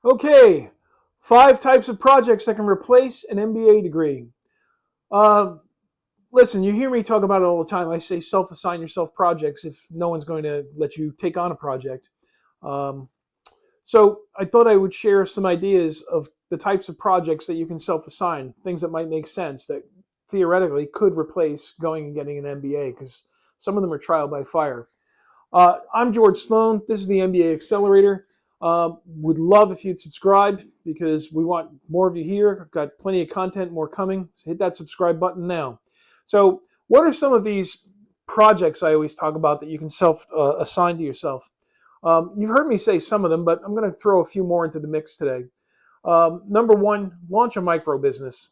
Okay, 5 types of projects that can replace an MBA degree. Uh, Listen, you hear me talk about it all the time. I say self-assign yourself projects if no one's going to let you take on a project. Um, so I thought I would share some ideas of the types of projects that you can self-assign, things that might make sense that theoretically could replace going and getting an MBA because some of them are trial by fire. I'm George Sloan. This is the MBA Accelerator. Would love if you'd subscribe because we want more of you here. I've got plenty of content, more coming. So hit that subscribe button now. So, what are some of these projects I always talk about that you can self assign to yourself? You've heard me say some of them, but I'm going to throw a few more into the mix today. Number one, launch a micro business,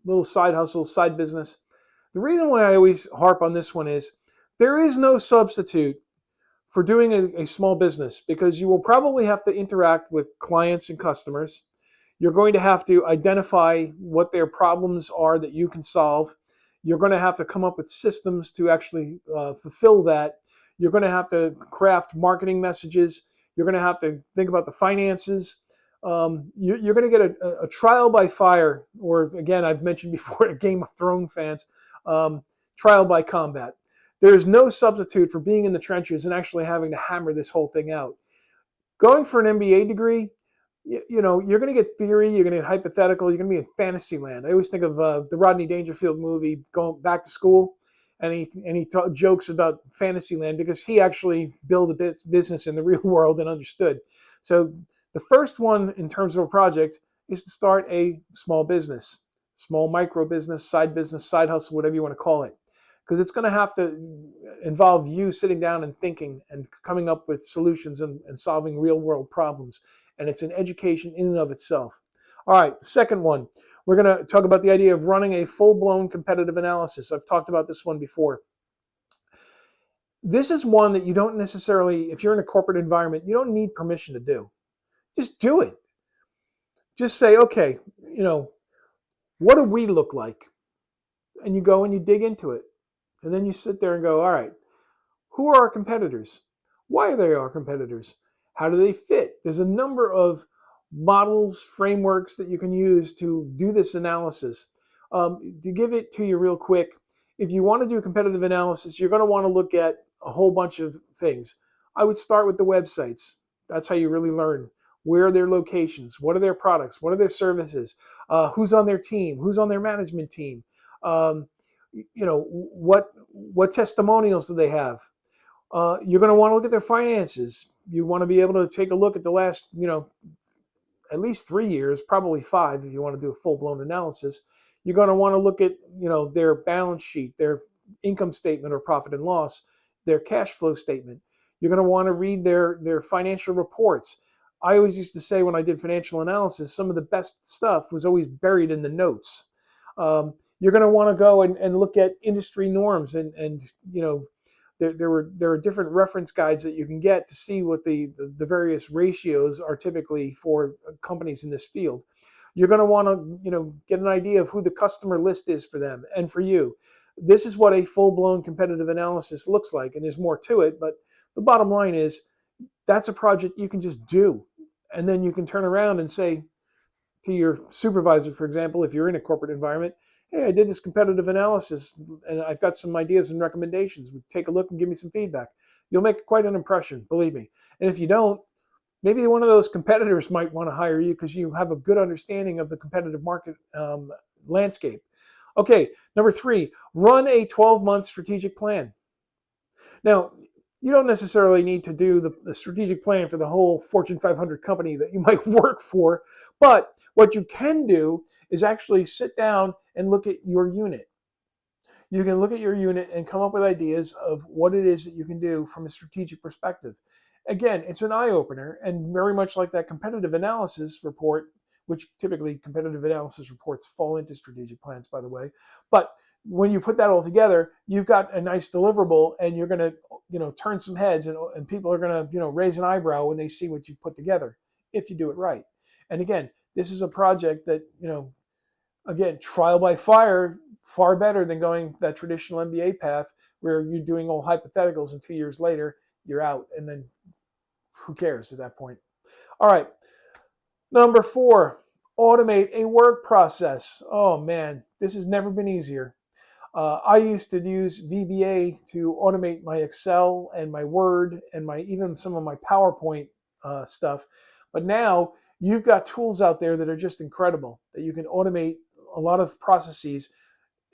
little side hustle, side business. The reason why I always harp on this one is there is no substitute for doing a small business because you will probably have to interact with clients and customers. You're going to have to identify what their problems are that you can solve. You're going to have to come up with systems to actually fulfill that. You're going to have to craft marketing messages. You're going to have to think about the finances. You're going to get a trial by fire, or again, I've mentioned before, Game of Thrones fans, trial by combat. There is no substitute for being in the trenches and actually having to hammer this whole thing out. Going for an MBA degree, you're going to get theory, you're going to get hypothetical, you're going to be in fantasy land. I always think of the Rodney Dangerfield movie, Going Back to School, and he jokes about fantasy land because he actually built a business in the real world and understood. So the first one in terms of a project is to start a small business, small micro business, side hustle, whatever you want to call it, because it's going to have to involve you sitting down and thinking and coming up with solutions and solving real world problems. And it's an education in and of itself. All right, second one, we're going to talk about the idea of running a full blown competitive analysis. I've talked about this one before. This is one that you don't necessarily, if you're in a corporate environment, you don't need permission to do. Just do it. Just say, okay, what do we look like? And you go and you dig into it. And then you sit there and go, all right, who are our competitors? Why are they our competitors? How do they fit? There's a number of models, frameworks that you can use to do this analysis. To give it to you real quick, if you want to do a competitive analysis, you're going to want to look at a whole bunch of things. I would start with the websites. That's how you really learn. Where are their locations? What are their products? What are their services? Who's on their team? Who's on their management team? Um, what testimonials do they have? You're going to want to look at their finances. You want to be able to take a look at the last, at least 3 years, probably 5 if you want to do a full-blown analysis. You're going to want to look at, their balance sheet, their income statement or profit and loss, their cash flow statement. You're going to want to read their financial reports. I always used to say when I did financial analysis, some of the best stuff was always buried in the notes. You're going to want to go and look at industry norms and there are different reference guides that you can get to see what the various ratios are typically for companies in this field. You're going to want to get an idea of who the customer list is for them and for you. This is what a full-blown competitive analysis looks like, and there's more to it, but the bottom line is that's a project you can just do, and then you can turn around and say to your supervisor, for example, if you're in a corporate environment, hey, I did this competitive analysis and I've got some ideas and recommendations. Take a look and give me some feedback. You'll make quite an impression, believe me. And if you don't, maybe one of those competitors might want to hire you because you have a good understanding of the competitive market landscape. Okay, number 3, run a 12-month strategic plan. Now, you don't necessarily need to do the strategic plan for the whole Fortune 500 company that you might work for, but what you can do is actually sit down and look at your unit. You can look at your unit and come up with ideas of what it is that you can do from a strategic perspective. Again, it's an eye opener, and very much like that competitive analysis report, which typically competitive analysis reports fall into strategic plans, by the way. But when you put that all together, you've got a nice deliverable, and you're going to, turn some heads, and people are going to, raise an eyebrow when they see what you put together, if you do it right. And again, this is a project that, again, trial by fire, far better than going that traditional MBA path where you're doing all hypotheticals and 2 years later you're out, and then who cares at that point? All right. Number 4, automate a work process. Oh man, this has never been easier. I used to use VBA to automate my Excel and my Word and my even some of my PowerPoint stuff. But now you've got tools out there that are just incredible that you can automate a lot of processes.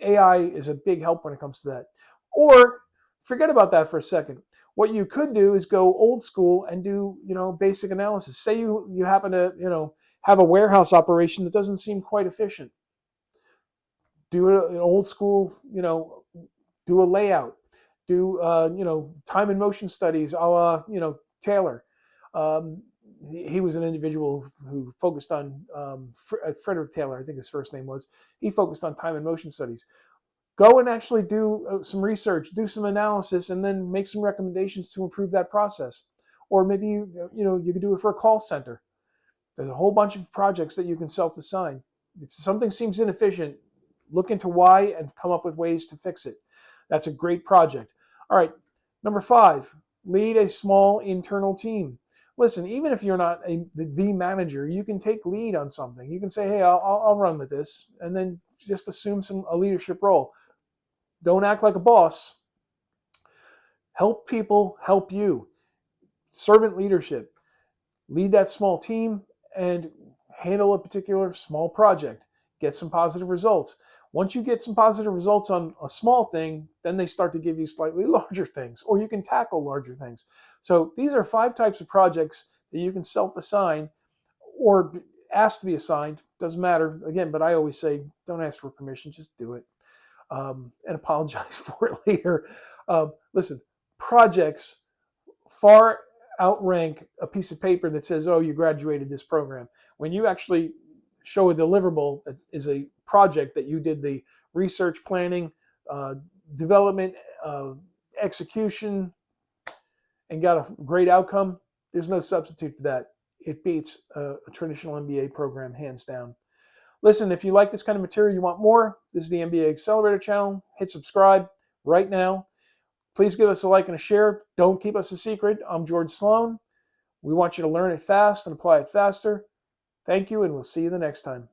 AI is a big help when it comes to that. Or forget about that for a second. What you could do is go old school and do, basic analysis. Say you happen to, have a warehouse operation that doesn't seem quite efficient. Do an old school, do a layout, do time and motion studies, a la Taylor. Um, he was an individual who focused on Frederick Taylor, I think his first name was. He focused on time and motion studies. Go and actually do some research, do some analysis, and then make some recommendations to improve that process. Or maybe you could do it for a call center. There's a whole bunch of projects that you can self-assign. If something seems inefficient, look into why and come up with ways to fix it. That's a great project. All right, number 5, lead a small internal team. Listen, even if you're not the manager, you can take lead on something. You can say, hey, I'll run with this, and then just assume a leadership role. Don't act like a boss. Help people help you. Servant leadership. Lead that small team and handle a particular small project. Get some positive results. Once you get some positive results on a small thing, then they start to give you slightly larger things, or you can tackle larger things. So these are 5 types of projects that you can self-assign or ask to be assigned. Doesn't matter, again, but I always say don't ask for permission, just do it. And apologize for it later. Listen, projects far outrank a piece of paper that says, oh, you graduated this program. When you actually show a deliverable that is a project that you did the research, planning, uh, development, execution, and got a great outcome, there's no substitute for that. It beats a traditional MBA program hands down. Listen, if you like this kind of material, you want more, this is the MBA Accelerator channel. Hit subscribe right now. Please give us a like and a share. Don't keep us a secret. I'm George Sloan. We want you to learn it fast and apply it faster. Thank you, and we'll see you the next time.